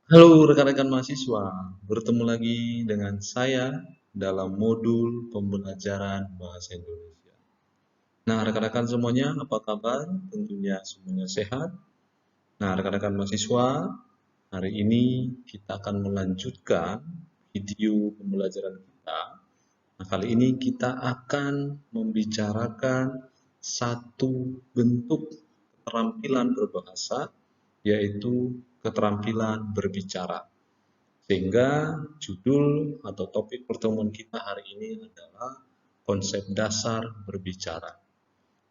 Halo rekan-rekan mahasiswa, bertemu lagi dengan saya dalam modul pembelajaran bahasa Indonesia. Nah, rekan-rekan semuanya, apa kabar? Tentunya semuanya sehat. Nah, rekan-rekan mahasiswa, hari ini kita akan melanjutkan video pembelajaran kita. Nah, kali ini kita akan membicarakan satu bentuk keterampilan berbahasa, yaitu keterampilan berbicara. Sehingga judul atau topik pertemuan kita hari ini adalah konsep dasar berbicara.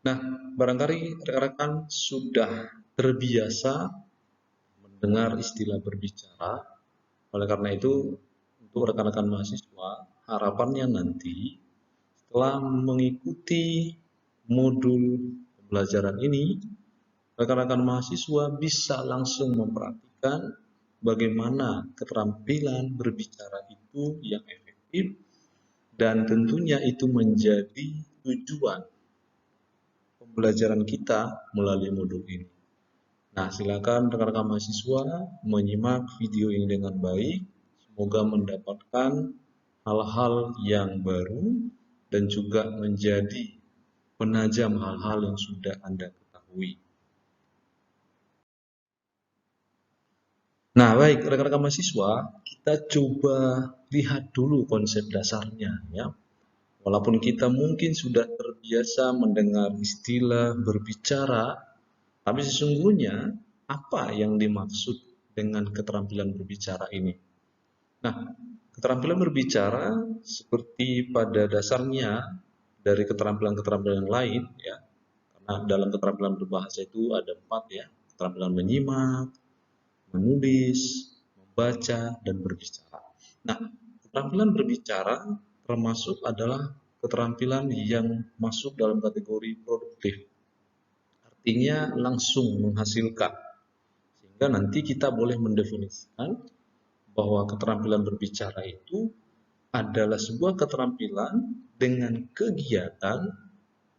Nah, barangkali rekan-rekan sudah terbiasa mendengar istilah berbicara. Oleh karena itu, untuk rekan-rekan mahasiswa, harapannya nanti setelah mengikuti modul pembelajaran ini, rekan-rekan mahasiswa bisa langsung mempraktikkan bagaimana keterampilan berbicara itu yang efektif dan tentunya itu menjadi tujuan pembelajaran kita melalui modul ini. Nah, silakan rekan-rekan mahasiswa menyimak video ini dengan baik. Semoga mendapatkan hal-hal yang baru dan juga menjadi penajam hal-hal yang sudah Anda ketahui. Nah, baik rekan-rekan mahasiswa, kita coba lihat dulu konsep dasarnya ya. Walaupun kita mungkin sudah terbiasa mendengar istilah berbicara, tapi sesungguhnya apa yang dimaksud dengan keterampilan berbicara ini? Nah, keterampilan berbicara seperti pada dasarnya dari keterampilan-keterampilan yang lain ya. Karena dalam keterampilan berbahasa itu ada 4 ya, keterampilan menyimak, menulis, membaca, dan berbicara. Nah, keterampilan berbicara termasuk adalah keterampilan yang masuk dalam kategori produktif. Artinya langsung menghasilkan. Sehingga nanti kita boleh mendefinisikan bahwa keterampilan berbicara itu adalah sebuah keterampilan dengan kegiatan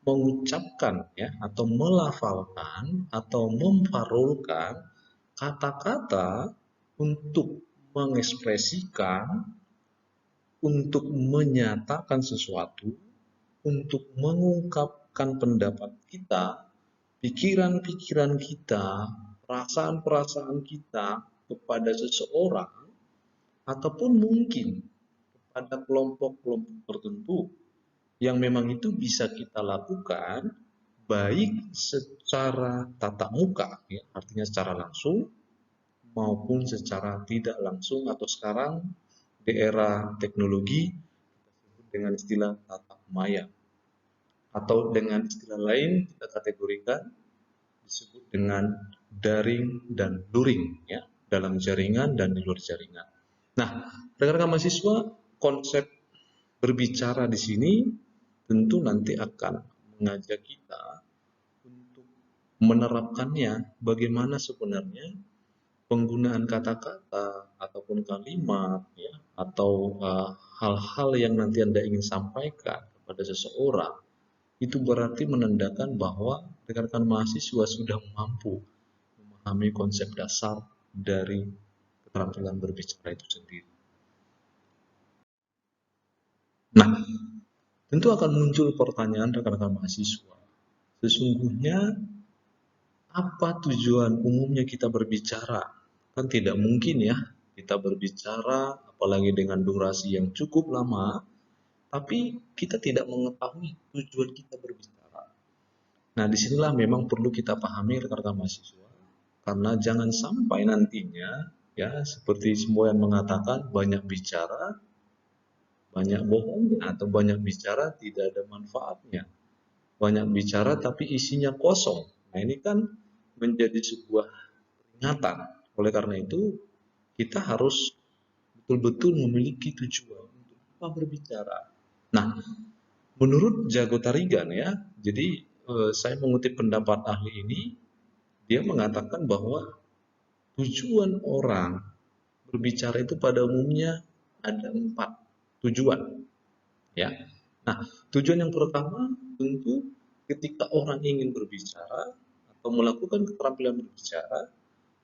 mengucapkan ya atau melafalkan atau memfarulkan kata-kata untuk mengekspresikan, untuk menyatakan sesuatu, untuk mengungkapkan pendapat kita, pikiran-pikiran kita, perasaan-perasaan kita kepada seseorang, ataupun mungkin kepada kelompok-kelompok tertentu yang memang itu bisa kita lakukan baik secara tatap muka, ya, artinya secara langsung, maupun secara tidak langsung atau sekarang di era teknologi dengan istilah tatap maya atau dengan istilah lain kita kategorikan disebut dengan daring dan luring ya dalam jaringan dan di luar jaringan. Nah, rekan-rekan mahasiswa, konsep berbicara di sini tentu nanti akan mengajak kita untuk menerapkannya bagaimana sebenarnya penggunaan kata-kata ataupun kalimat ya atau hal-hal yang nanti Anda ingin sampaikan kepada seseorang itu berarti menandakan bahwa rekan-rekan mahasiswa sudah mampu memahami konsep dasar dari keterampilan berbicara itu sendiri. Nah, tentu akan muncul pertanyaan rekan-rekan mahasiswa. Sesungguhnya apa tujuan umumnya kita berbicara? Kan tidak mungkin ya kita berbicara apalagi dengan durasi yang cukup lama, tapi kita tidak mengetahui tujuan kita berbicara. Nah, disinilah memang perlu kita pahami rekan-rekan mahasiswa, karena jangan sampai nantinya ya seperti semua yang mengatakan banyak bicara, banyak bohongnya atau banyak bicara tidak ada manfaatnya. Banyak bicara tapi isinya kosong. Nah, ini kan menjadi sebuah peringatan. Oleh karena itu, kita harus betul-betul memiliki tujuan untuk apa berbicara. Nah, menurut Jago Tarigan ya, jadi saya mengutip pendapat ahli ini, dia mengatakan bahwa tujuan orang berbicara itu pada umumnya ada 4 tujuan. Ya, nah tujuan yang pertama tentu ketika orang ingin berbicara atau melakukan keterampilan berbicara,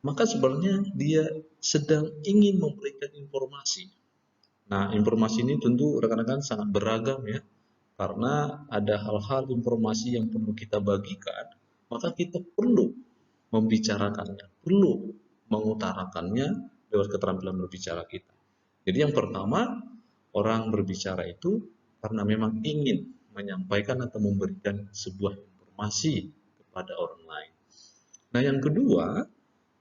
maka sebenarnya dia sedang ingin memberikan informasi. Nah, informasi ini tentu rekan-rekan sangat beragam ya, karena ada hal-hal informasi yang perlu kita bagikan, maka kita perlu membicarakannya, perlu mengutarakannya lewat keterampilan berbicara kita. Jadi yang pertama, orang berbicara itu karena memang ingin menyampaikan atau memberikan sebuah informasi kepada orang lain. Nah, yang kedua,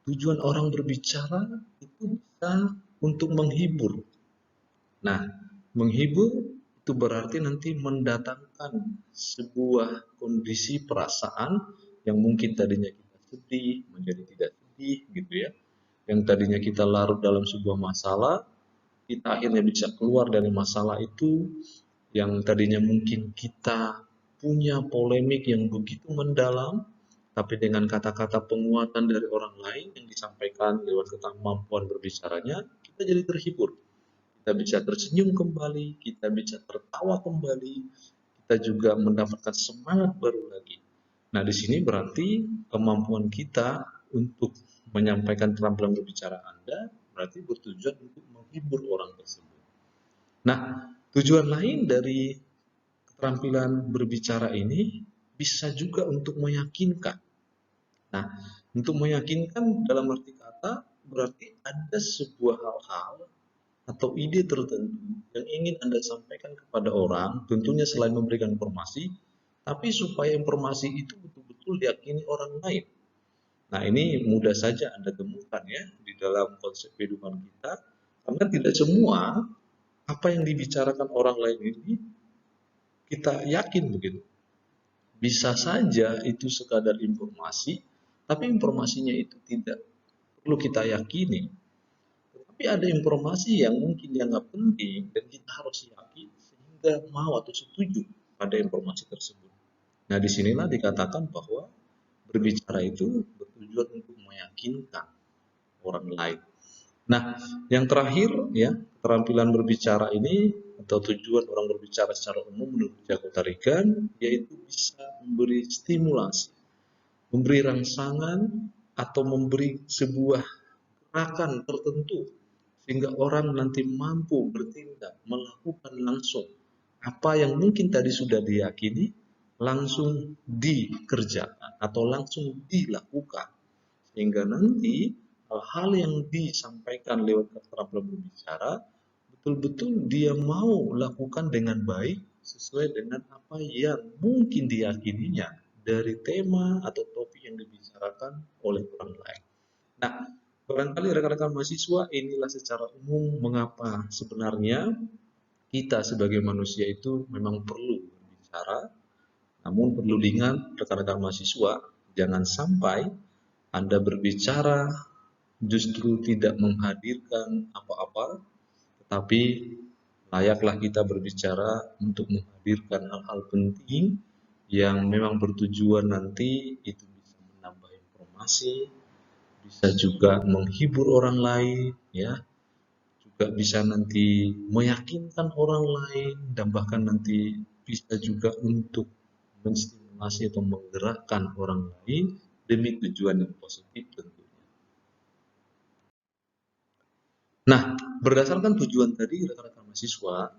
tujuan orang berbicara itu bisa untuk menghibur. Nah, menghibur itu berarti nanti mendatangkan sebuah kondisi perasaan yang mungkin tadinya kita sedih menjadi tidak sedih gitu ya. Yang tadinya kita larut dalam sebuah masalah, kita akhirnya bisa keluar dari masalah itu. Yang tadinya mungkin kita punya polemik yang begitu mendalam, tapi dengan kata-kata penguatan dari orang lain yang disampaikan lewat kemampuan berbicaranya, kita jadi terhibur. Kita bisa tersenyum kembali, kita bisa tertawa kembali, kita juga mendapatkan semangat baru lagi. Nah, di sini berarti kemampuan kita untuk menyampaikan keterampilan berbicara Anda berarti bertujuan untuk menghibur orang tersebut. Nah, tujuan lain dari keterampilan berbicara ini bisa juga untuk meyakinkan. Nah, untuk meyakinkan dalam arti kata berarti ada sebuah hal-hal atau ide tertentu yang ingin Anda sampaikan kepada orang, tentunya selain memberikan informasi, tapi supaya informasi itu betul-betul diyakini orang lain. Nah, ini mudah saja Anda temukan ya di dalam konsep kehidupan kita, karena tidak semua apa yang dibicarakan orang lain ini kita yakin begitu. Bisa saja itu sekadar informasi, tapi informasinya itu tidak perlu kita yakini. Tapi ada informasi yang mungkin dianggap penting dan kita harus yakin sehingga mau atau setuju pada informasi tersebut. Nah, disinilah dikatakan bahwa berbicara itu bertujuan untuk meyakinkan orang lain. Nah, yang terakhir ya, keterampilan berbicara ini atau tujuan orang berbicara secara umum menurut Jago Tarigan yaitu bisa memberi stimulasi, memberi rangsangan atau memberi sebuah gerakan tertentu sehingga orang nanti mampu bertindak, melakukan langsung apa yang mungkin tadi sudah diyakini langsung dikerjakan atau langsung dilakukan sehingga nanti hal-hal yang disampaikan lewat keterampilan berbicara betul-betul dia mau lakukan dengan baik sesuai dengan apa yang mungkin diyakininya dari tema atau topik yang dibicarakan oleh orang lain. Nah, barangkali rekan-rekan mahasiswa inilah secara umum mengapa sebenarnya kita sebagai manusia itu memang perlu berbicara, namun perlu diingat rekan-rekan mahasiswa, jangan sampai Anda berbicara justru tidak menghadirkan apa-apa, tetapi layaklah kita berbicara untuk menghadirkan hal-hal penting yang memang bertujuan nanti itu bisa menambah informasi, bisa juga menghibur orang lain, ya, juga bisa nanti meyakinkan orang lain, dan bahkan nanti bisa juga untuk menstimulasi atau menggerakkan orang lain demi tujuan yang positif tentunya. Nah, berdasarkan tujuan tadi rekan-rekan mahasiswa,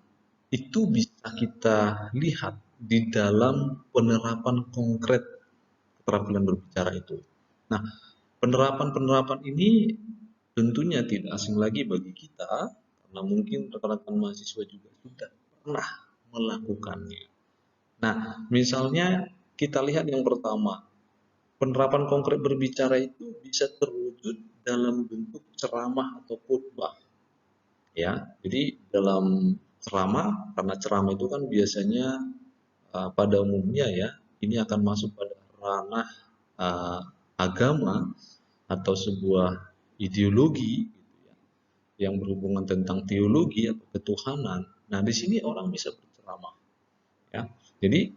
itu bisa kita lihat di dalam penerapan konkret keterampilan berbicara itu. Nah, penerapan-penerapan ini tentunya tidak asing lagi bagi kita, karena mungkin rekan-rekan mahasiswa juga sudah pernah melakukannya. Nah, misalnya kita lihat yang pertama, penerapan konkret berbicara itu bisa terwujud dalam bentuk ceramah atau khotbah. Ya, jadi dalam ceramah, karena ceramah itu kan biasanya pada umumnya ya, ini akan masuk pada ranah uh, agama atau sebuah ideologi gitu ya, yang berhubungan tentang teologi atau ketuhanan. Nah, di sini orang bisa berceramah ya. Jadi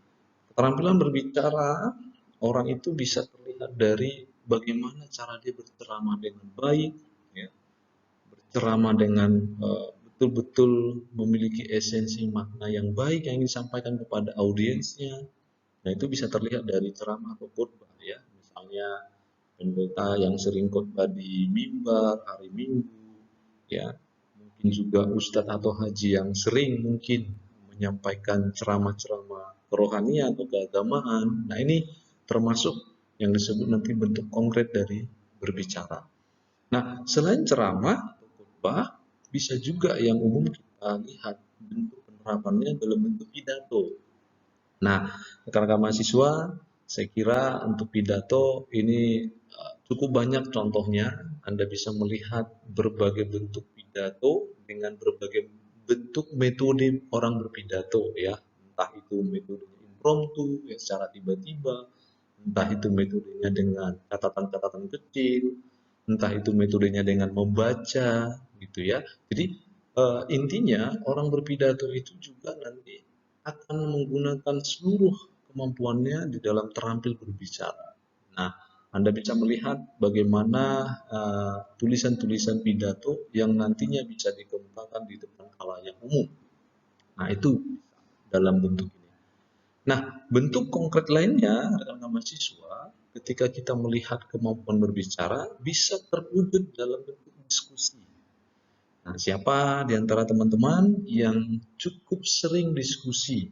keterampilan berbicara orang itu bisa terlihat dari bagaimana cara dia berceramah dengan baik ya, berceramah dengan betul-betul memiliki esensi makna yang baik yang disampaikan kepada audiensnya. Nah, itu bisa terlihat dari ceramah atau khotbah ya. Misalnya pendeta yang sering khotbah di mimbar hari Minggu, ya, mungkin juga ustadz atau haji yang sering mungkin menyampaikan ceramah-ceramah kerohanian atau keagamaan. Nah, ini termasuk yang disebut nanti bentuk konkret dari berbicara. Nah, selain ceramah atau khotbah, bisa juga yang umum kita lihat bentuk penerapannya dalam bentuk pidato. Nah, rekan-rekan mahasiswa, saya kira untuk pidato ini cukup banyak contohnya. Anda bisa melihat berbagai bentuk pidato dengan berbagai bentuk metode orang berpidato, ya. Entah itu metodenya impromptu, ya, secara tiba-tiba, entah itu metodenya dengan catatan-catatan kecil, entah itu metodenya dengan membaca, gitu ya. Jadi intinya orang berpidato itu juga nanti akan menggunakan seluruh kemampuannya di dalam terampil berbicara. Nah, Anda bisa melihat bagaimana tulisan-tulisan pidato yang nantinya bisa dikemukakan di depan khalayak umum. Nah, itu dalam bentuk ini. Nah, bentuk konkret lainnya, rekan-rekan mahasiswa, ketika kita melihat kemampuan berbicara, bisa terwujud dalam bentuk diskusi. Nah, siapa di antara teman-teman yang cukup sering diskusi,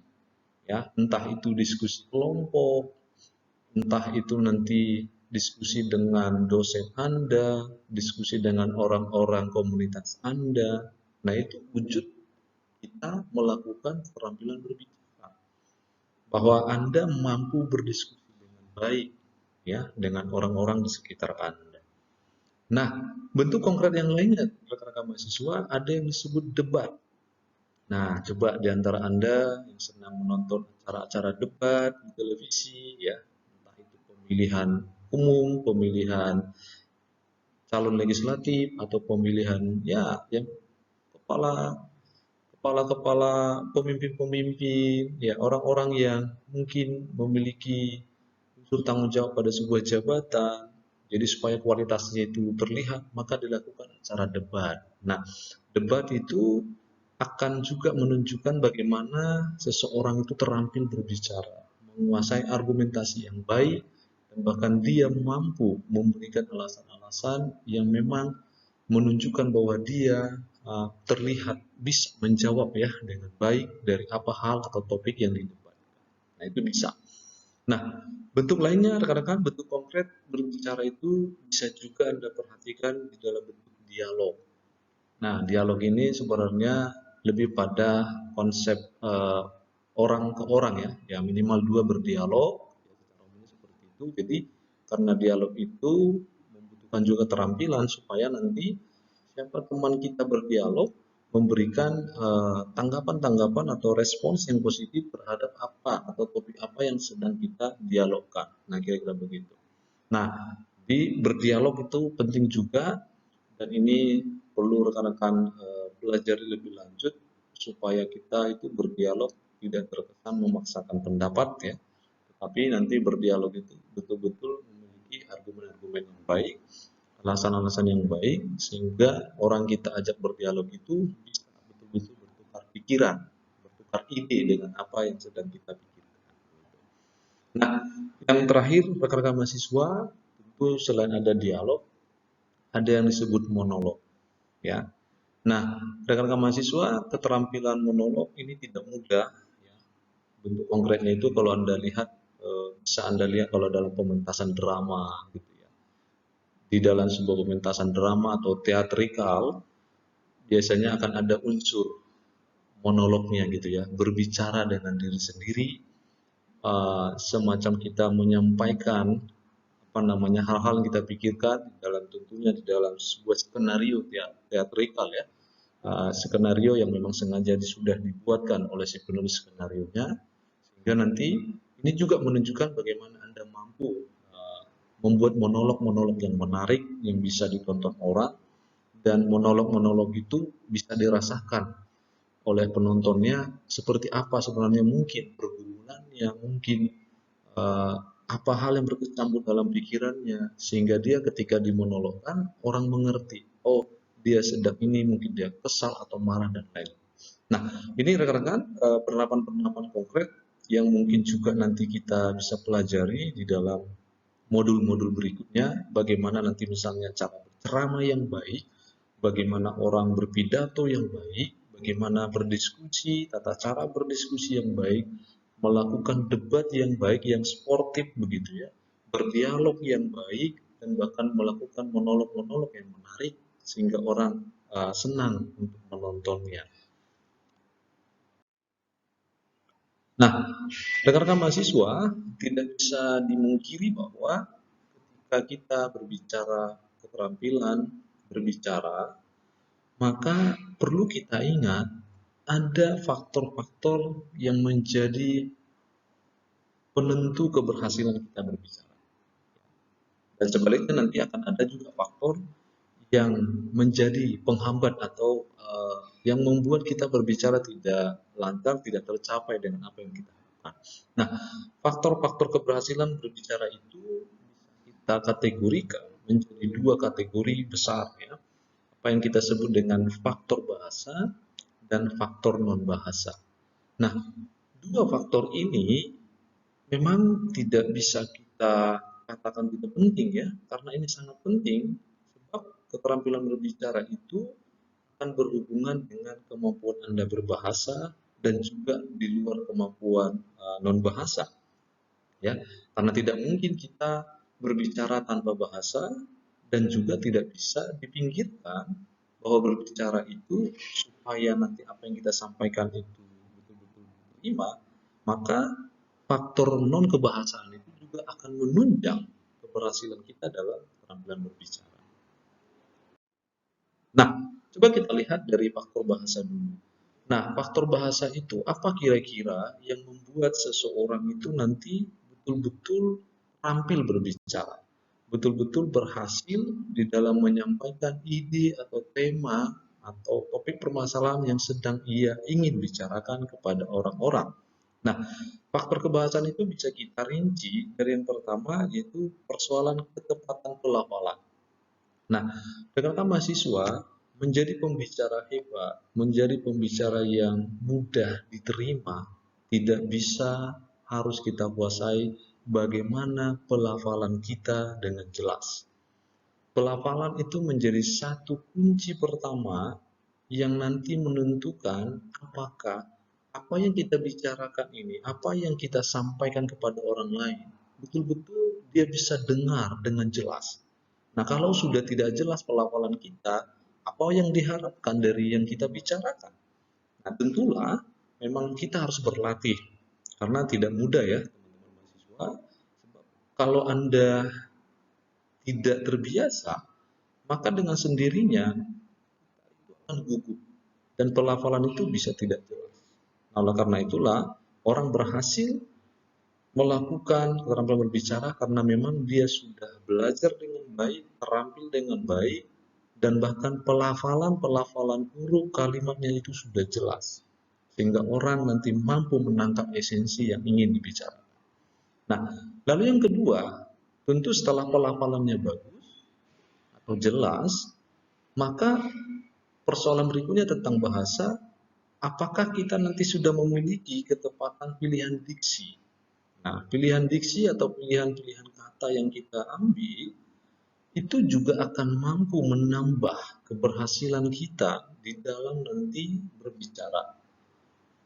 ya, entah itu diskusi kelompok, entah itu nanti diskusi dengan dosen Anda, diskusi dengan orang-orang komunitas Anda. Nah, itu wujud kita melakukan keterampilan berbicara. Bahwa Anda mampu berdiskusi dengan baik, ya, dengan orang-orang di sekitar Anda. Nah, bentuk konkret yang lainnya, rekan-rekan mahasiswa, ada yang disebut debat. Nah, coba di antara Anda yang senang menonton acara-acara debat di televisi, ya, entah itu pemilihan umum, pemilihan calon legislatif, atau pemilihan, ya, yang kepala kepala-kepala pemimpin-pemimpin, ya, orang-orang yang mungkin memiliki unsur tanggung jawab pada sebuah jabatan. Jadi supaya kualitasnya itu terlihat, maka dilakukan acara debat. Nah, debat itu akan juga menunjukkan bagaimana seseorang itu terampil berbicara, menguasai argumentasi yang baik, dan bahkan dia mampu memberikan alasan-alasan yang memang menunjukkan bahwa dia terlihat bisa menjawab, ya, dengan baik dari apa hal atau topik yang didebatkan. Nah, itu bisa. Nah, bentuk lainnya rekan-rekan, bentuk konkret berbicara itu bisa juga Anda perhatikan di dalam bentuk dialog. Nah, dialog ini sebenarnya lebih pada konsep orang ke orang, ya, ya, minimal dua berdialog, ya, secara umumnya seperti itu. Jadi karena dialog itu membutuhkan juga keterampilan supaya nanti siapa teman kita berdialog memberikan tanggapan-tanggapan atau respons yang positif terhadap apa atau topik apa yang sedang kita dialogkan. Nah, kira-kira begitu. Nah, di berdialog itu penting juga, dan ini perlu rekan-rekan pelajari lebih lanjut supaya kita itu berdialog tidak terkesan memaksakan pendapat, ya, tetapi nanti berdialog itu betul-betul memiliki argumen-argumen yang baik, alasan-alasan yang baik, sehingga orang kita ajak berdialog itu bisa betul-betul bertukar pikiran, bertukar ide dengan apa yang sedang kita pikirkan. Nah, yang terakhir rekan-rekan mahasiswa, tentu selain ada dialog, ada yang disebut monolog, ya. Nah, rekan-rekan mahasiswa, keterampilan monolog ini tidak mudah, ya. Bentuk konkretnya itu kalau Anda lihat, bisa Anda lihat kalau dalam pementasan drama, gitu ya. Di dalam sebuah pementasan drama atau teatrikal, biasanya akan ada unsur monolognya, gitu ya, berbicara dengan diri sendiri, semacam kita menyampaikan apa namanya hal-hal yang kita pikirkan dalam, tentunya di dalam sebuah skenario teatrikal, ya. Skenario yang memang sengaja sudah dibuatkan oleh si penulis skenarionya, sehingga nanti ini juga menunjukkan bagaimana Anda mampu membuat monolog-monolog yang menarik yang bisa ditonton orang, dan monolog-monolog itu bisa dirasakan oleh penontonnya seperti apa sebenarnya mungkin pergumulannya, mungkin apa hal yang berkecamuk dalam pikirannya, sehingga dia ketika dimonologkan orang mengerti, oh, dia sedang ini, mungkin dia kesal atau marah dan lain. Nah, ini rekan-rekan penerapan-penerapan konkret yang mungkin juga nanti kita bisa pelajari di dalam modul-modul berikutnya, bagaimana nanti misalnya cara berceramah yang baik, bagaimana orang berpidato yang baik, bagaimana berdiskusi, tata cara berdiskusi yang baik, melakukan debat yang baik, yang sportif begitu ya, berdialog yang baik, dan bahkan melakukan monolog-monolog yang menarik sehingga orang senang untuk menontonnya. Nah, rekan-rekan mahasiswa, tidak bisa dimungkiri bahwa ketika kita berbicara keterampilan berbicara, maka perlu kita ingat ada faktor-faktor yang menjadi penentu keberhasilan kita berbicara. Dan sebaliknya nanti akan ada juga faktor yang menjadi penghambat atau yang membuat kita berbicara tidak lancar, tidak tercapai dengan apa yang kita harapkan. Nah, faktor-faktor keberhasilan berbicara itu kita kategorikan menjadi dua kategori besar ya. Apa yang kita sebut dengan faktor bahasa dan faktor non bahasa. Nah, dua faktor ini memang tidak bisa kita katakan tidak penting ya, karena ini sangat penting sebab keterampilan berbicara itu akan berhubungan dengan kemampuan Anda berbahasa dan juga di luar kemampuan non bahasa ya. Karena tidak mungkin kita berbicara tanpa bahasa dan juga tidak bisa dipinggirkan bahwa berbicara itu supaya nanti apa yang kita sampaikan itu betul-betul diterima, maka faktor non kebahasaan itu juga akan menunjang keberhasilan kita dalam keterampilan berbicara. Nah, coba kita lihat dari faktor bahasa dulu. Nah, faktor bahasa itu apa kira-kira yang membuat seseorang itu nanti betul-betul tampil berbicara, betul-betul berhasil di dalam menyampaikan ide atau tema atau topik permasalahan yang sedang ia ingin bicarakan kepada orang-orang. Nah, faktor kebahasaan itu bisa kita rinci dari yang pertama yaitu persoalan ketepatan pelafalan. Nah, rekan-rekan mahasiswa menjadi pembicara hebat, menjadi pembicara yang mudah diterima, tidak bisa harus kita kuasai bagaimana pelafalan kita dengan jelas. Pelafalan itu menjadi satu kunci pertama yang nanti menentukan apakah apa yang kita bicarakan ini, apa yang kita sampaikan kepada orang lain, betul-betul dia bisa dengar dengan jelas. Nah, kalau sudah tidak jelas pelafalan kita, apa yang diharapkan dari yang kita bicarakan? Nah, tentulah memang kita harus berlatih karena tidak mudah ya, teman-teman mahasiswa. Sebab kalau Anda tidak terbiasa, maka dengan sendirinya itu akan gugup dan pelafalan itu bisa tidak jelas. Nah, oleh karena itulah orang berhasil melakukan keterampilan berbicara karena memang dia sudah belajar dengan baik, terampil dengan baik, dan bahkan pelafalan-pelafalan huruf kalimatnya itu sudah jelas. Sehingga orang nanti mampu menangkap esensi yang ingin dibicarakan. Nah, lalu yang kedua, tentu setelah pelafalannya bagus atau jelas, maka persoalan berikutnya tentang bahasa, apakah kita nanti sudah memiliki ketepatan pilihan diksi? Nah, pilihan diksi atau pilihan-pilihan kata yang kita ambil itu juga akan mampu menambah keberhasilan kita di dalam nanti berbicara.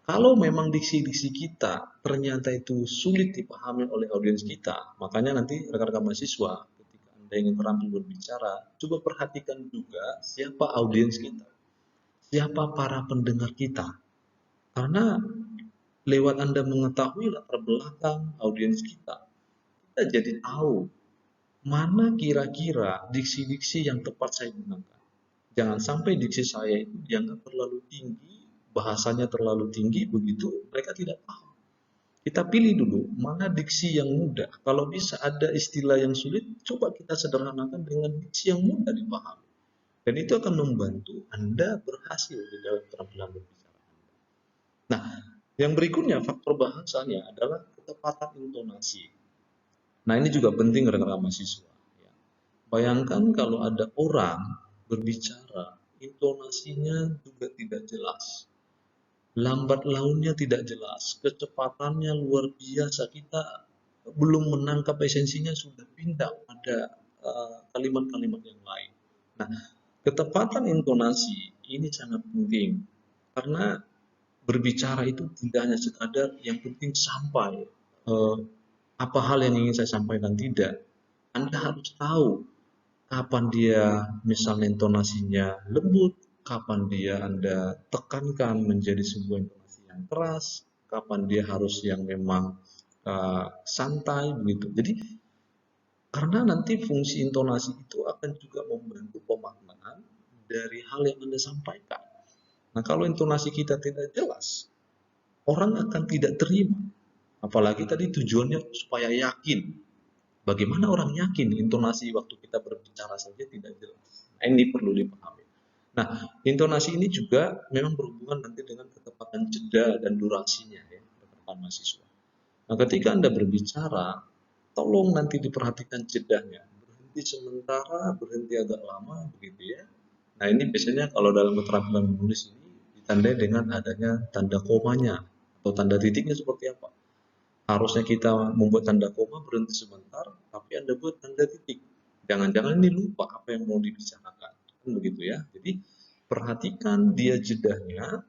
Kalau memang diksi-diksi kita ternyata itu sulit dipahami oleh audiens kita, makanya nanti rekan-rekan mahasiswa ketika Anda ingin terampil berbicara, coba perhatikan juga siapa audiens kita, siapa para pendengar kita. Karena lewat Anda mengetahui latar belakang audiens kita, kita jadi tahu mana kira-kira diksi-diksi yang tepat saya gunakan. Jangan sampai diksi saya itu dianggap terlalu tinggi, bahasanya terlalu tinggi, begitu mereka tidak paham. Kita pilih dulu mana diksi yang mudah. Kalau bisa ada istilah yang sulit, coba kita sederhanakan dengan diksi yang mudah dipahami. Dan itu akan membantu Anda berhasil di dalam keterampilan berbicara. Nah, yang berikutnya faktor bahasanya adalah ketepatan intonasi. Nah, ini juga penting rekan-rekan mahasiswa. Ya. Bayangkan kalau ada orang berbicara, intonasinya juga tidak jelas. Lambat launnya tidak jelas, kecepatannya luar biasa. Kita belum menangkap esensinya sudah pindah pada kalimat-kalimat yang lain. Nah, ketepatan intonasi ini sangat penting karena berbicara itu tidak hanya sekadar yang penting sampai apa hal yang ingin saya sampaikan, tidak. Anda harus tahu kapan dia misalnya intonasinya lembut, kapan dia Anda tekankan menjadi sebuah intonasi yang keras, kapan dia harus yang memang santai begitu. Jadi karena nanti fungsi intonasi itu akan juga membantu pemaknaan dari hal yang Anda sampaikan. Nah, kalau intonasi kita tidak jelas, orang akan tidak terima. Apalagi tadi tujuannya supaya yakin. Bagaimana orang yakin intonasi waktu kita berbicara saja tidak jelas? Nah, ini perlu dipahami. Nah, intonasi ini juga memang berhubungan nanti dengan ketepatan jeda dan durasinya ya, rekan mahasiswa. Nah, ketika Anda berbicara, tolong nanti diperhatikan jedanya. Berhenti sementara, berhenti agak lama, begitu ya. Nah, ini biasanya kalau dalam keterampilan menulis ini ditandai dengan adanya tanda komanya atau tanda titiknya seperti apa. Harusnya kita membuat tanda koma, berhenti sebentar, tapi Anda buat tanda titik. Jangan-jangan ini lupa apa yang mau dibicarakan. Kan begitu ya. Jadi, perhatikan dia jedanya,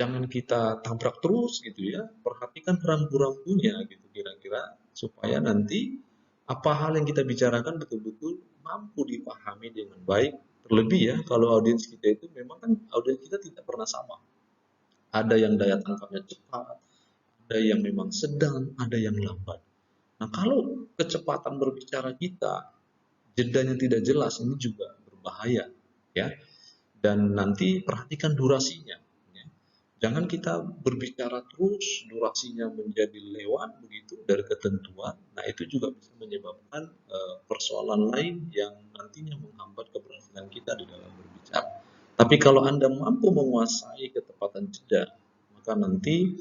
jangan kita tabrak terus gitu ya, perhatikan rambu-rambunya gitu kira-kira supaya nanti apa hal yang kita bicarakan betul-betul mampu dipahami dengan baik. Terlebih ya kalau audiens kita itu memang kan audiens kita tidak pernah sama, ada yang daya tangkapnya cepat, ada yang memang sedang, ada yang lambat. Nah, kalau kecepatan berbicara kita jedanya tidak jelas, ini juga berbahaya ya. Dan nanti perhatikan durasinya ya. Jangan kita berbicara terus, durasinya menjadi lewat begitu dari ketentuan. Nah, itu juga bisa menyebabkan persoalan lain yang nantinya menghambat keberhasilan kita di dalam berbicara. Tapi kalau Anda mampu menguasai ketepatan jeda, maka nanti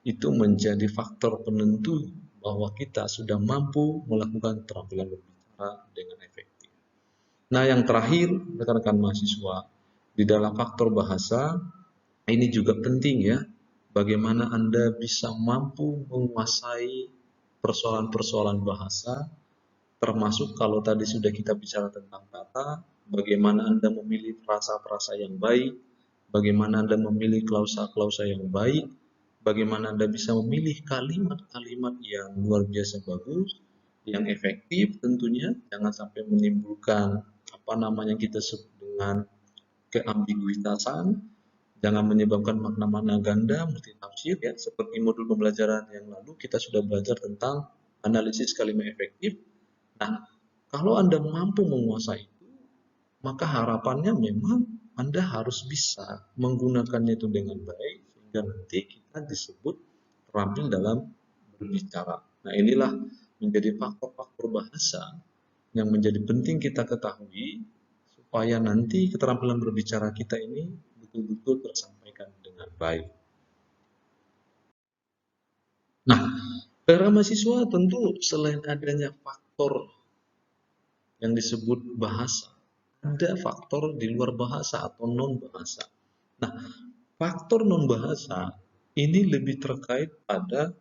itu menjadi faktor penentu bahwa kita sudah mampu melakukan keterampilan berbicara dengan efektif. Nah, yang terakhir, rekan-rekan mahasiswa, di dalam faktor bahasa, ini juga penting ya, bagaimana Anda bisa mampu menguasai persoalan-persoalan bahasa, termasuk kalau tadi sudah kita bicara tentang kata, bagaimana Anda memilih frasa-frasa yang baik, bagaimana Anda memilih klausa-klausa yang baik, bagaimana Anda bisa memilih kalimat-kalimat yang luar biasa bagus, yang efektif tentunya, jangan sampai menimbulkan apa namanya kita sebut dengan keambiguitasan, jangan menyebabkan makna-makna ganda, multitafsir ya, seperti modul pembelajaran yang lalu kita sudah belajar tentang analisis kalimat efektif. Nah, kalau Anda mampu menguasai itu, maka harapannya memang Anda harus bisa menggunakannya itu dengan baik, sehingga nanti kita disebut terampil dalam berbicara. Nah, inilah menjadi faktor-faktor bahasa yang menjadi penting kita ketahui, supaya nanti keterampilan berbicara kita ini betul-betul tersampaikan dengan baik. Nah, para mahasiswa tentu selain adanya faktor yang disebut bahasa, ada faktor di luar bahasa atau non bahasa. Nah, faktor non bahasa ini lebih terkait pada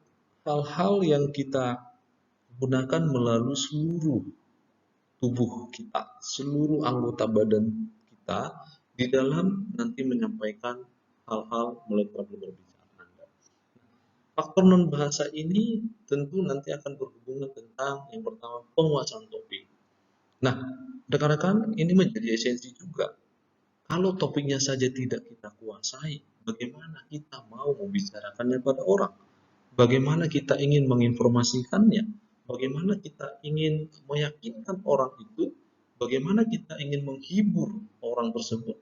hal-hal yang kita gunakan melalui seluruh tubuh kita, seluruh anggota badan kita di dalam nanti menyampaikan hal-hal melalui berbicara Anda. Faktor non bahasa ini tentu nanti akan berhubungan tentang yang pertama penguasaan topik. Nah, rekan-rekan, ini menjadi esensi juga. Kalau topiknya saja tidak kita kuasai, bagaimana kita mau membicarakannya pada orang? Bagaimana kita ingin menginformasikannya? Bagaimana kita ingin meyakinkan orang itu? Bagaimana kita ingin menghibur orang tersebut?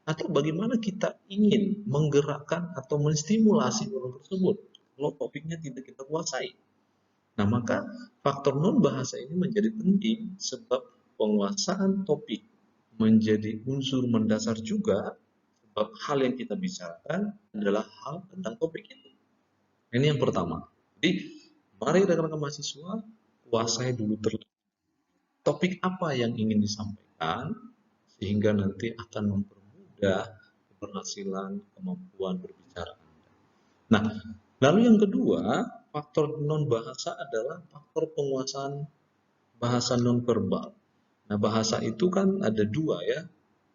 Atau bagaimana kita ingin menggerakkan atau menstimulasi orang tersebut kalau topiknya tidak kita kuasai? Nah, maka faktor non bahasa ini menjadi penting sebab penguasaan topik menjadi unsur mendasar juga, sebab hal yang kita bicarakan adalah hal tentang topik itu. Ini yang pertama. Jadi, mari rekan-rekan mahasiswa kuasai dulu topik apa yang ingin disampaikan, sehingga nanti akan mempermudah keberhasilan kemampuan berbicara Anda. Nah, lalu yang kedua, faktor non bahasa adalah faktor penguasaan bahasa non verbal. Nah, bahasa itu kan ada dua ya,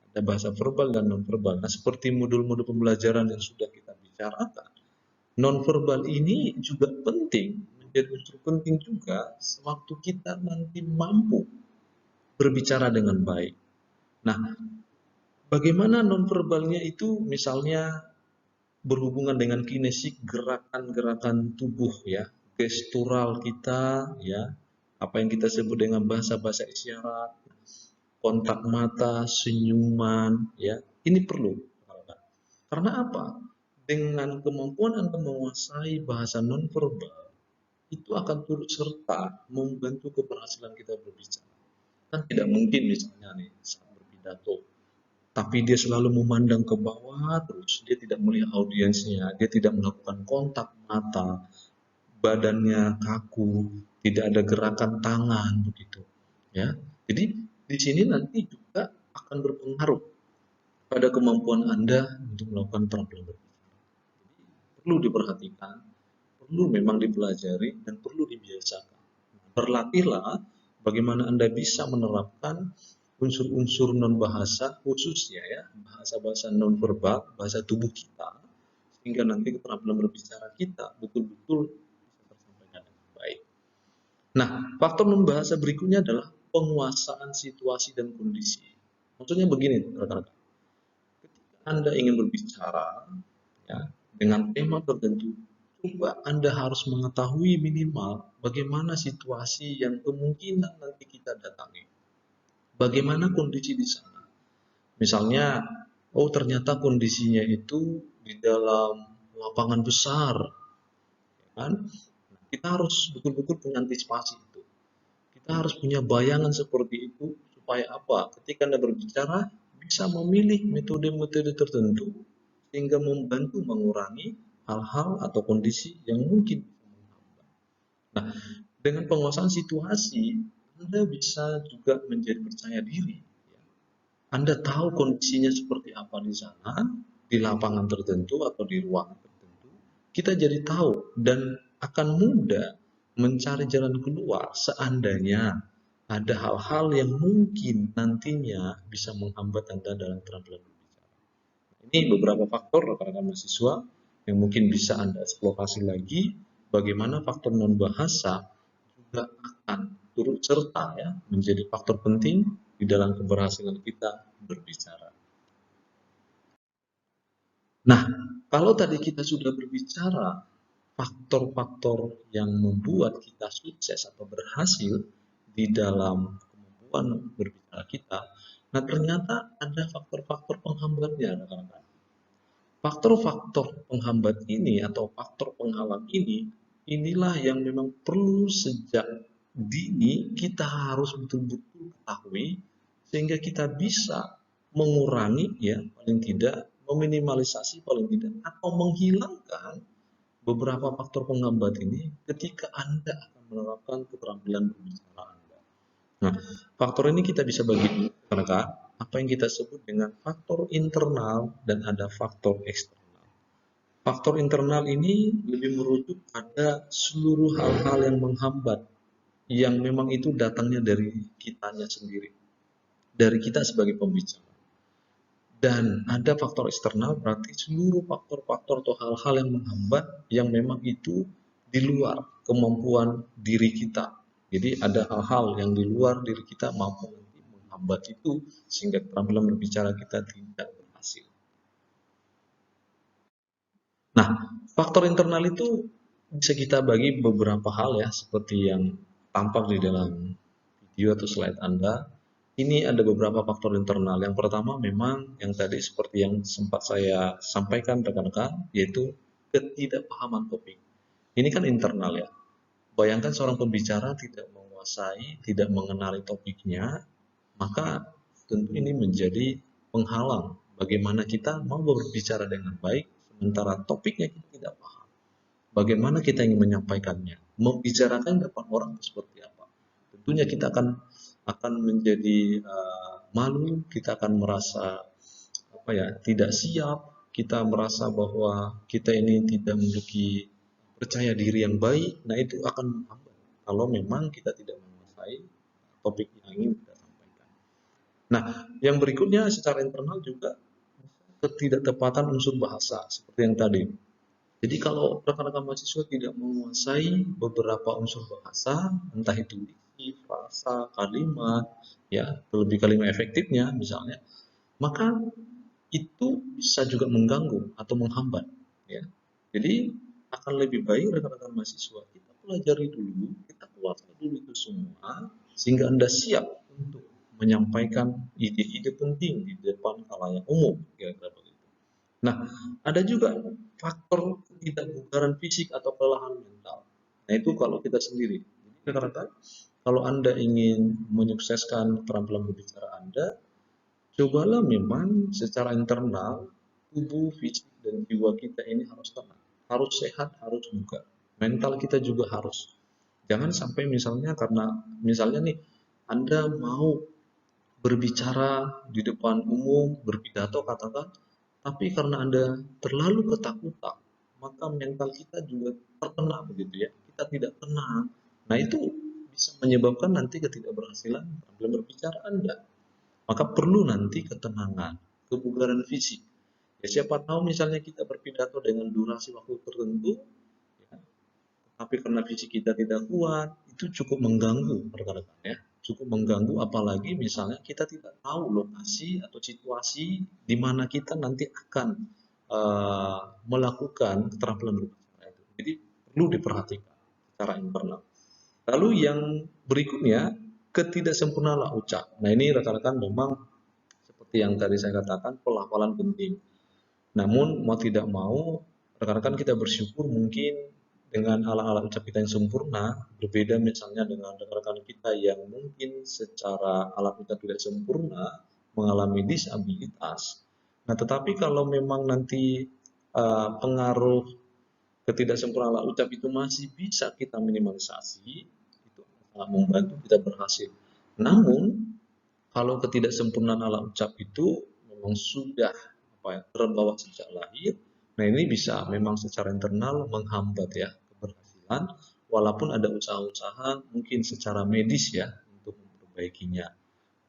ada bahasa verbal dan non verbal. Nah, seperti modul-modul pembelajaran yang sudah kita bicarakan, non verbal ini juga penting, menjadi unsur penting juga sewaktu kita nanti mampu berbicara dengan baik. Nah, bagaimana non verbalnya itu misalnya berhubungan dengan kinesik, gerakan-gerakan tubuh ya, gestural kita ya, apa yang kita sebut dengan bahasa-bahasa isyarat, kontak mata, senyuman ya. Ini perlu. Karena apa? Dengan kemampuan Anda menguasai bahasa nonverbal, itu akan turut serta membantu keberhasilan kita berbicara. Kan tidak mungkin misalnya nih saat berpidato, tapi dia selalu memandang ke bawah terus, dia tidak melihat audiensnya, dia tidak melakukan kontak mata, badannya kaku, tidak ada gerakan tangan begitu. Ya. Jadi di sini nanti juga akan berpengaruh pada kemampuan Anda untuk melakukan terampil berbicara. Perlu diperhatikan, perlu memang dipelajari dan perlu dibiasakan. Berlatihlah bagaimana Anda bisa menerapkan unsur-unsur non bahasa khususnya ya, bahasa-bahasa non verbal, bahasa tubuh kita, sehingga nanti keterampilan berbicara kita betul-betul bisa tersampaikan dengan baik. Nah, faktor non bahasa berikutnya adalah penguasaan situasi dan kondisi. Maksudnya begini, rekan-rekan. Ketika Anda ingin berbicara ya, dengan tema tertentu, coba Anda harus mengetahui minimal bagaimana situasi yang kemungkinan nanti kita datangi. Bagaimana kondisi di sana? Misalnya, oh ternyata kondisinya itu di dalam lapangan besar, kan? Kita harus betul-betul mengantisipasi itu. Kita harus punya bayangan seperti itu supaya apa? Ketika Anda berbicara, bisa memilih metode-metode tertentu sehingga membantu mengurangi hal-hal atau kondisi yang mungkin menghambat. Nah, dengan penguasaan situasi, Anda bisa juga menjadi percaya diri. Anda tahu kondisinya seperti apa di sana, di lapangan tertentu atau di ruangan tertentu, kita jadi tahu dan akan mudah mencari jalan keluar seandainya ada hal-hal yang mungkin nantinya bisa menghambat Anda dalam keterampilan berbicara. Ini beberapa faktor rekan-rekan mahasiswa yang mungkin bisa Anda eksplorasi lagi, bagaimana faktor non bahasa juga akan turut serta ya menjadi faktor penting di dalam keberhasilan kita berbicara. Nah, kalau tadi kita sudah berbicara faktor-faktor yang membuat kita sukses atau berhasil di dalam kemampuan berbicara kita, nah ternyata ada faktor-faktor penghambatnya, rekan-rekan. Faktor-faktor penghambat ini atau faktor penghalang ini, inilah yang memang perlu sejak dini kita harus betul-betul ketahui sehingga kita bisa mengurangi ya paling tidak meminimalisasi paling tidak atau menghilangkan beberapa faktor penghambat ini ketika Anda akan menerapkan keterampilan berbicara Anda. Nah, faktor ini kita bisa bagi rekan apa yang kita sebut dengan faktor internal dan ada faktor eksternal. Faktor internal ini lebih merujuk pada seluruh hal-hal yang menghambat yang memang itu datangnya dari kitanya sendiri, dari kita sebagai pembicara. Dan ada faktor eksternal berarti seluruh faktor-faktor atau hal-hal yang menghambat yang memang itu di luar kemampuan diri kita. Jadi ada hal-hal yang di luar diri kita mampu menghambat itu sehingga keterampilan berbicara kita tidak berhasil. Nah, faktor internal itu bisa kita bagi beberapa hal ya, seperti yang tampak di dalam video atau slide Anda. Ini ada beberapa faktor internal. Yang pertama memang yang tadi seperti yang sempat saya sampaikan rekan-rekan, yaitu ketidakpahaman topik. Ini kan internal ya. Bayangkan seorang pembicara tidak menguasai, tidak mengenali topiknya, maka tentu ini menjadi penghalang bagaimana kita mau berbicara dengan baik sementara topiknya kita tidak paham. Bagaimana kita ingin menyampaikannya, membicarakan depan orang seperti apa. Tentunya kita akan menjadi malu, kita akan merasa tidak siap, kita merasa bahwa kita ini tidak memiliki percaya diri yang baik, nah itu akan menghambat kalau memang kita tidak menguasai topik yang ingin kita sampaikan. Nah, yang berikutnya secara internal juga ketidaktepatan unsur bahasa seperti yang tadi. Jadi kalau rekan-rekan mahasiswa tidak menguasai beberapa unsur bahasa, entah itu diksi, frasa, kalimat, ya, terlebih kalimat efektifnya misalnya, maka itu bisa juga mengganggu atau menghambat, ya. Jadi akan lebih baik rekan-rekan mahasiswa kita pelajari dulu, kita kuasai dulu itu semua, sehingga Anda siap untuk menyampaikan ide-ide penting di depan khalayak umum, kira-kira begitu. Nah, ada juga faktor ketidakbugaran fisik atau kelelahan mental. Nah, itu kalau kita sendiri. Jadi rekan-rekan, kalau Anda ingin menyukseskan keterampilan berbicara Anda, cobalah memang secara internal, tubuh, fisik, dan jiwa kita ini harus tenang. Harus sehat, harus bugar. Mental kita juga harus. Jangan sampai misalnya karena, misalnya nih, Anda mau berbicara di depan umum, berpidato katakan, tapi karena Anda terlalu ketakutan, maka mental kita juga terkena begitu ya. Kita tidak tenang. Nah, itu bisa menyebabkan nanti ketidakberhasilan dalam berbicara Anda. Maka perlu nanti ketenangan, kebugaran fisik. Ya, siapa tahu misalnya kita berpidato dengan durasi waktu tertentu, ya, tapi karena fisik kita tidak kuat, itu cukup mengganggu rekan-rekan ya. Cukup mengganggu apalagi misalnya kita tidak tahu lokasi atau situasi di mana kita nanti akan melakukan keterampilan berbicara itu. Jadi perlu diperhatikan secara internal. Lalu yang berikutnya, ketidaksempurnaan ucap. Nah, ini rekan-rekan memang seperti yang tadi saya katakan, pelafalan penting. Namun mau tidak mau, rekan-rekan kita bersyukur mungkin dengan alat-alat ucap kita yang sempurna, berbeda misalnya dengan rekan-rekan kita yang mungkin secara alat ucap tidak sempurna, mengalami disabilitas. Nah, tetapi kalau memang nanti pengaruh ketidaksempurnaan alat ucap itu masih bisa kita minimalisasi, itu sangat membantu kita berhasil. Namun, kalau ketidaksempurnaan alat ucap itu memang sudah terbawa sejak lahir, nah ini bisa memang secara internal menghambat ya keberhasilan, walaupun ada usaha-usaha mungkin secara medis ya untuk memperbaikinya.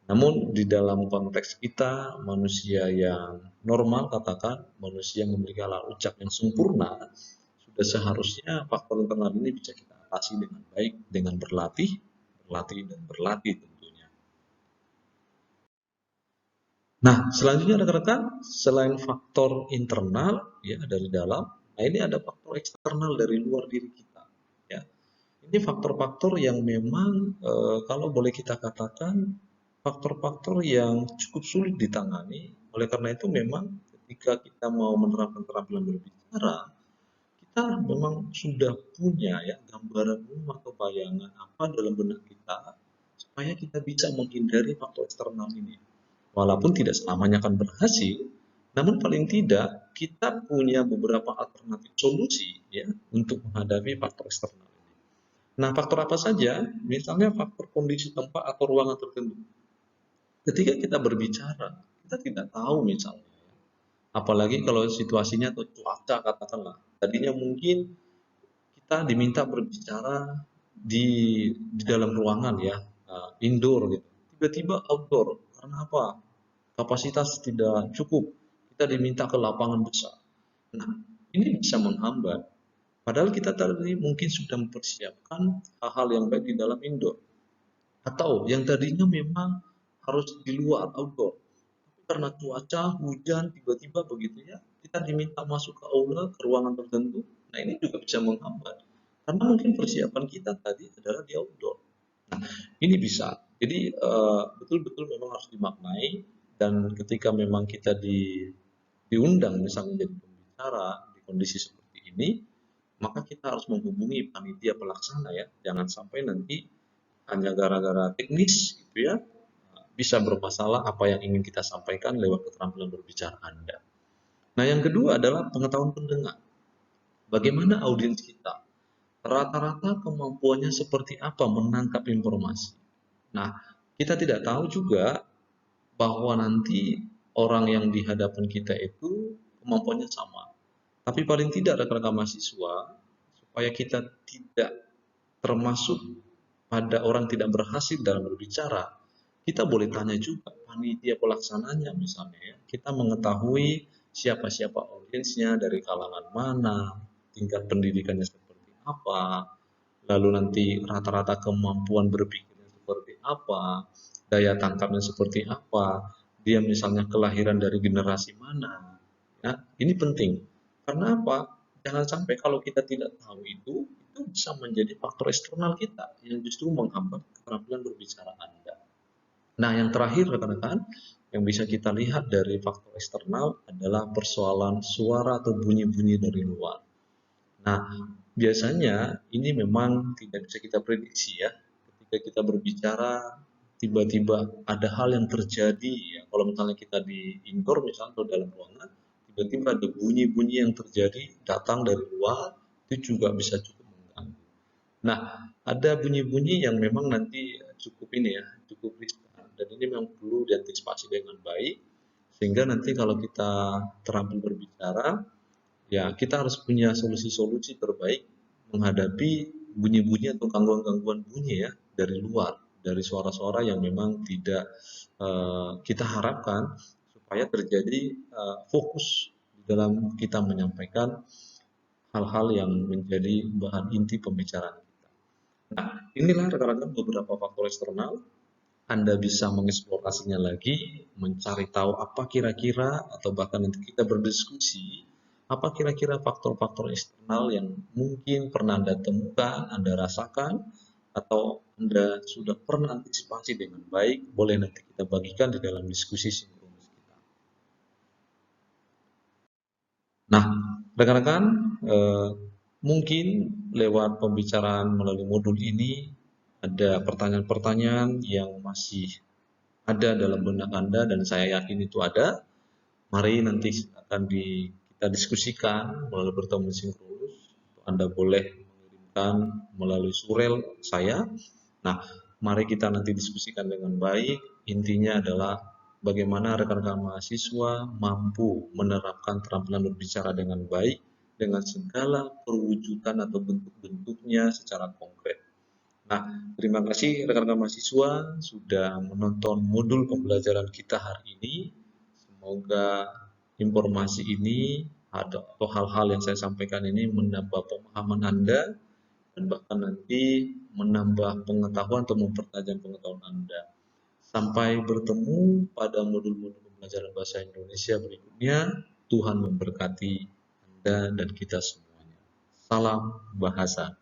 Namun di dalam konteks kita manusia yang normal, katakan manusia yang memiliki alat ucap yang sempurna, sudah seharusnya faktor internal ini bisa kita atasi dengan baik dengan berlatih, berlatih dan berlatih tentunya. Nah, selanjutnya rekan-rekan, selain faktor internal ya dari dalam, nah ini ada faktor eksternal dari luar diri kita. Ya, ini faktor-faktor yang memang kalau boleh kita katakan faktor-faktor yang cukup sulit ditangani. Oleh karena itu memang ketika kita mau menerapkan keterampilan berbicara, kita memang sudah punya ya gambaran umum atau bayangan apa dalam benak kita supaya kita bisa menghindari faktor eksternal ini. Walaupun tidak selamanya akan berhasil, namun paling tidak kita punya beberapa alternatif solusi ya untuk menghadapi faktor eksternal ini. Nah, faktor apa saja? Misalnya faktor kondisi tempat atau ruangan tertentu. Ketika kita berbicara, kita tidak tahu misalnya, apalagi kalau situasinya atau cuaca katakanlah. Tadinya mungkin kita diminta berbicara di dalam ruangan ya, indoor gitu. Tiba-tiba outdoor. Karena apa? Kapasitas tidak cukup. Kita diminta ke lapangan besar. Nah, ini bisa menghambat. Padahal kita tadi mungkin sudah mempersiapkan hal-hal yang baik di dalam indoor. Atau yang tadinya memang harus di luar outdoor. Tapi karena cuaca, hujan, tiba-tiba begitu ya, kita diminta masuk ke aula, ke ruangan tertentu. Nah, ini juga bisa menghambat. Karena mungkin persiapan kita tadi adalah di outdoor. Nah, ini bisa. Jadi betul-betul memang harus dimaknai dan ketika memang kita diundang misalnya jadi pembicara di kondisi seperti ini, maka kita harus menghubungi panitia pelaksana ya. Jangan sampai nanti hanya gara-gara teknis gitu ya bisa bermasalah apa yang ingin kita sampaikan lewat keterampilan berbicara Anda. Nah, yang kedua adalah pengetahuan pendengar. Bagaimana audiens kita? Rata-rata kemampuannya seperti apa menangkap informasi. Nah, kita tidak tahu juga bahwa nanti orang yang di hadapan kita itu kemampuannya sama. Tapi paling tidak rekan-rekan mahasiswa, supaya kita tidak termasuk pada orang tidak berhasil dalam berbicara, kita boleh tanya juga panitia pelaksananya misalnya ya. Kita mengetahui siapa-siapa audiensnya, dari kalangan mana, tingkat pendidikannya seperti apa, lalu nanti rata-rata kemampuan berpikirnya seperti apa, daya tangkapnya seperti apa, dia misalnya kelahiran dari generasi mana. Ya, ini penting. Karena apa? Jangan sampai kalau kita tidak tahu itu bisa menjadi faktor eksternal kita yang justru menghambat keterampilan berbicara Anda. Nah, yang terakhir rekan-rekan, yang bisa kita lihat dari faktor eksternal adalah persoalan suara atau bunyi-bunyi dari luar. Nah, biasanya ini memang tidak bisa kita prediksi ya. Ketika kita berbicara, tiba-tiba ada hal yang terjadi ya. Kalau misalnya kita di indoor misalnya atau dalam ruangan, tiba-tiba ada bunyi-bunyi yang terjadi datang dari luar, itu juga bisa cukup mengganggu. Nah, ada bunyi-bunyi yang memang nanti cukup ini ya, cukup riskan dan ini memang perlu diantisipasi dengan baik sehingga nanti kalau kita terampil berbicara, ya kita harus punya solusi-solusi terbaik menghadapi bunyi-bunyi atau gangguan-gangguan bunyi ya dari luar, dari suara-suara yang memang tidak kita harapkan supaya terjadi fokus di dalam kita menyampaikan hal-hal yang menjadi bahan inti pembicaraan kita. Nah, inilah rekan-rekan beberapa faktor eksternal. Anda bisa mengeksplorasinya lagi, mencari tahu apa kira-kira, atau bahkan nanti kita berdiskusi, apa kira-kira faktor-faktor eksternal yang mungkin pernah Anda temukan, Anda rasakan, atau Anda sudah pernah antisipasi dengan baik, boleh nanti kita bagikan di dalam diskusi sinkronis kita. Nah, rekan-rekan, mungkin lewat pembicaraan melalui modul ini ada pertanyaan-pertanyaan yang masih ada dalam benak Anda dan saya yakin itu ada. Mari nanti akan kita diskusikan melalui pertemuan sinkronus. Anda boleh mengirimkan melalui surel saya. Nah, mari kita nanti diskusikan dengan baik. Intinya adalah bagaimana rekan-rekan mahasiswa mampu menerapkan keterampilan berbicara dengan baik dengan segala perwujudan atau bentuk-bentuknya secara konkret. Nah, terima kasih rekan-rekan mahasiswa sudah menonton modul pembelajaran kita hari ini. Semoga informasi ini atau hal-hal yang saya sampaikan ini menambah pemahaman Anda dan bahkan nanti menambah pengetahuan atau mempertajam pengetahuan Anda. Sampai bertemu pada modul-modul pembelajaran bahasa Indonesia berikutnya. Tuhan memberkati Anda dan kita semuanya. Salam bahasa.